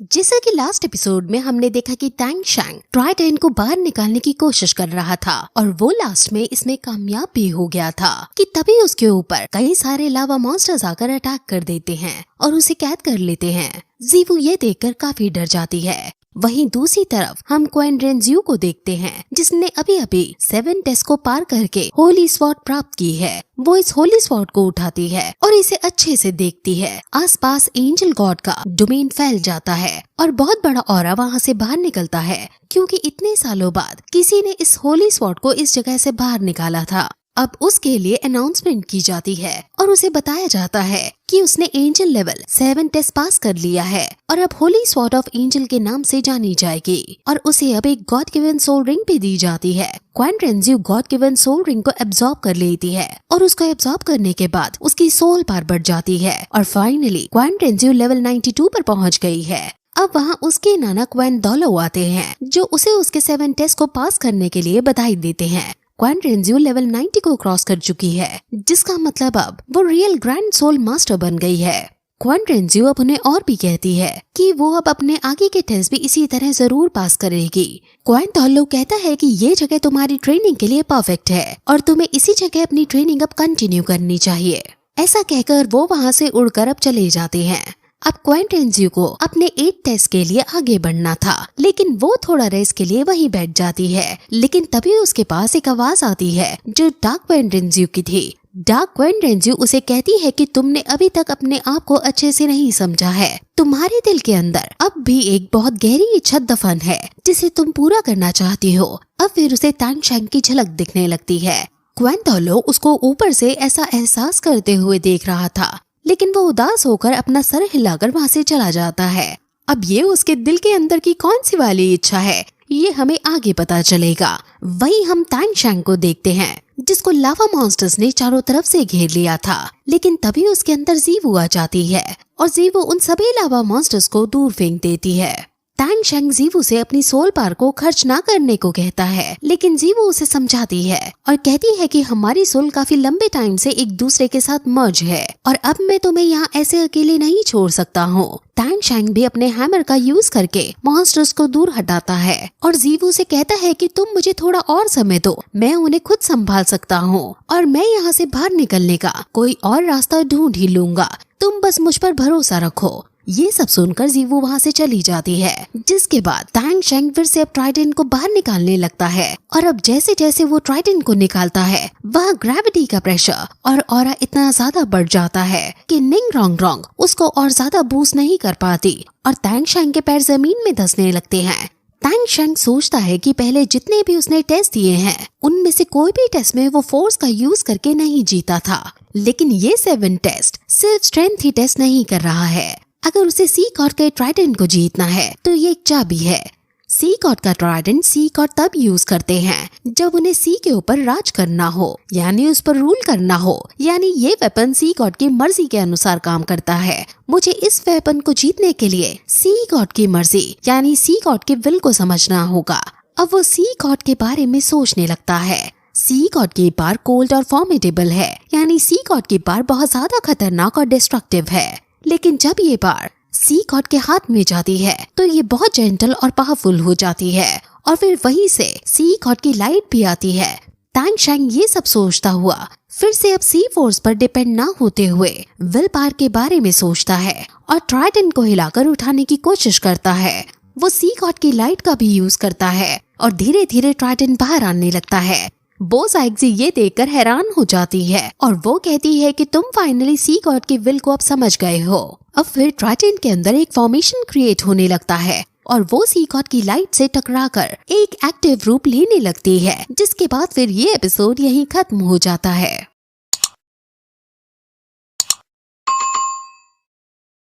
जैसा कि last episode में हमने देखा कि टैंग शैंग ट्राइडेंट को बाहर निकालने की कोशिश कर रहा था और वो लास्ट में इसमें कामयाब भी हो गया था कि तभी उसके ऊपर कई सारे लावा मॉन्स्टर्स आकर अटैक कर देते हैं और उसे कैद कर लेते हैं। जीवू ये देखकर काफी डर जाती है। वहीं दूसरी तरफ हम क्वेन रेंजियो को देखते हैं जिसने अभी अभी 7 टेस्ट को पार करके होली स्वॉर्ड प्राप्त की है। वो इस होली स्वॉर्ड को उठाती है और इसे अच्छे से देखती है। आसपास एंजल गॉड का डोमेन फैल जाता है और बहुत बड़ा ऑरा वहाँ से बाहर निकलता है क्योंकि इतने सालों बाद किसी ने इस होली स्वॉर्ड को इस जगह से बाहर निकाला था। अब उसके लिए अनाउंसमेंट की जाती है और उसे बताया जाता है कि उसने एंजल लेवल 7 टेस्ट पास कर लिया है और अब होली स्वॉर्ड ऑफ एंजल के नाम से जानी जाएगी और उसे अब एक गॉड गिवन सोल रिंग भी दी जाती है। क्वेन रेंजियो गॉड गिवन सोल रिंग को एब्जॉर्ब कर लेती है और उसको एब्जॉर्ब करने के बाद उसकी सोल पावर बढ़ जाती है और फाइनली क्वेन रेंजियो लेवल 92 पर पहुँच गई है। अब वहाँ उसके नाना क्वेन डॉलो आते हैं जो उसे उसके 7 टेस्ट को पास करने के लिए बधाई देते हैं। क्वेन रेंजियो लेवल 90 को क्रॉस कर चुकी है जिसका मतलब अब वो रियल ग्रैंड सोल मास्टर बन गई है। क्वेन रेंजियो अब उन्हें और भी कहती है कि वो अब अपने आगे के टेस्ट भी इसी तरह जरूर पास करेगी। क्वेन डॉलो कहता है कि ये जगह तुम्हारी ट्रेनिंग के लिए परफेक्ट है और तुम्हें इसी जगह अपनी ट्रेनिंग अब कंटिन्यू करनी चाहिए। ऐसा कहकर वो वहाँ से उड़कर अब चले जाते हैं। अब क्वेन रेंजियो को अपने 8 टेस्ट के लिए आगे बढ़ना था लेकिन वो थोड़ा रेस के लिए वहीं बैठ जाती है। लेकिन तभी उसके पास एक आवाज आती है जो डार्क क्वेन रेंजियो की थी। डार्क क्वेन रेंजियो उसे कहती है कि तुमने अभी तक अपने आप को अच्छे से नहीं समझा है। तुम्हारे दिल के अंदर अब भी एक बहुत गहरी इच्छा दफन है जिसे तुम पूरा करना चाहती हो। अब फिर उसे टैंग शैंग की झलक दिखने लगती है। क्वेन डॉलो उसको ऊपर से ऐसा एहसास करते हुए देख रहा था लेकिन वो उदास होकर अपना सर हिलाकर वहाँ से चला जाता है। अब ये उसके दिल के अंदर की कौन सी वाली इच्छा है ये हमें आगे पता चलेगा। वहीं हम टैंग शैंग को देखते हैं जिसको लावा मॉन्स्टर्स ने चारों तरफ से घेर लिया था लेकिन तभी उसके अंदर जीवू आ जाती है और जीवू उन सभी लावा मॉन्स्टर्स को दूर फेंक देती है। टैंग शैंग जीवू से अपनी सोल पावर को खर्च ना करने को कहता है लेकिन जीवू उसे समझाती है और कहती है कि हमारी सोल काफी लंबे टाइम से एक दूसरे के साथ मर्ज है और अब मैं तुम्हें यहाँ ऐसे अकेले नहीं छोड़ सकता हूँ। टैंग शैंग भी अपने हैमर का यूज करके मॉन्स्टर्स को दूर हटाता है और जीवू से कहता है कि तुम मुझे थोड़ा और समय दो, मैं उन्हें खुद संभाल सकता हूँ और मैं यहाँ से बाहर निकलने का कोई और रास्ता ढूंढ ही लूंगा, तुम बस मुझ पर भरोसा रखो। ये सब सुनकर जीवू वहाँ से चली जाती है जिसके बाद टैंग शैंग फिर से अब ट्राइडेंट को बाहर निकालने लगता है और अब जैसे जैसे वो ट्राइडेंट को निकालता है वहाँ ग्रेविटी का प्रेशर और ऑरा इतना ज्यादा बढ़ जाता है कि निंग रोंग रोंग उसको और ज्यादा बूस्ट नहीं कर पाती और टैंग शैंग के पैर जमीन में धंसने लगते हैं। टैंग शैंग सोचता है कि पहले जितने भी उसने टेस्ट दिए हैं उनमें से कोई भी टेस्ट में वो फोर्स का यूज करके नहीं जीता था लेकिन ये 7 टेस्ट सिर्फ स्ट्रेंथ ही टेस्ट नहीं कर रहा है। अगर उसे सी गॉड के ट्राइडेंट को जीतना है तो ये एक चाबी है। सी गॉड का ट्राइडेंट सी गॉड तब यूज करते हैं जब उन्हें सी के ऊपर राज करना हो यानी उस पर रूल करना हो, यानी ये वेपन सी गॉड की मर्जी के अनुसार काम करता है। मुझे इस वेपन को जीतने के लिए सी गॉड की मर्जी यानी सी गॉड के विल को समझना होगा। अब वो सी गॉड के बारे में सोचने लगता है। सी गॉड की पावर कोल्ड और फॉर्मिडेबल है यानी सी गॉड की पावर बहुत ज्यादा खतरनाक और डिस्ट्रक्टिव है लेकिन जब ये पावर सी गॉड के हाथ में जाती है तो ये बहुत जेंटल और पावरफुल हो जाती है और फिर वहीं से सी गॉड की लाइट भी आती है। टैंग शैंग ये सब सोचता हुआ फिर से अब सी फोर्स पर डिपेंड ना होते हुए विल पावर के बारे में सोचता है और ट्राइडेंट को हिलाकर उठाने की कोशिश करता है। वो सी गॉड की लाइट का भी यूज करता है और धीरे धीरे ट्राइडेंट बाहर आने लगता है। बोस आइग्जी ये देखकर हैरान हो जाती है और वो कहती है कि तुम फाइनली सी गॉड के विल को अब समझ गए हो। अब फिर ट्राइडेंट के अंदर एक फॉर्मेशन क्रिएट होने लगता है और वो सी गॉड की लाइट से टकराकर एक एक्टिव रूप लेने लगती है जिसके बाद फिर ये एपिसोड यहीं खत्म हो जाता है।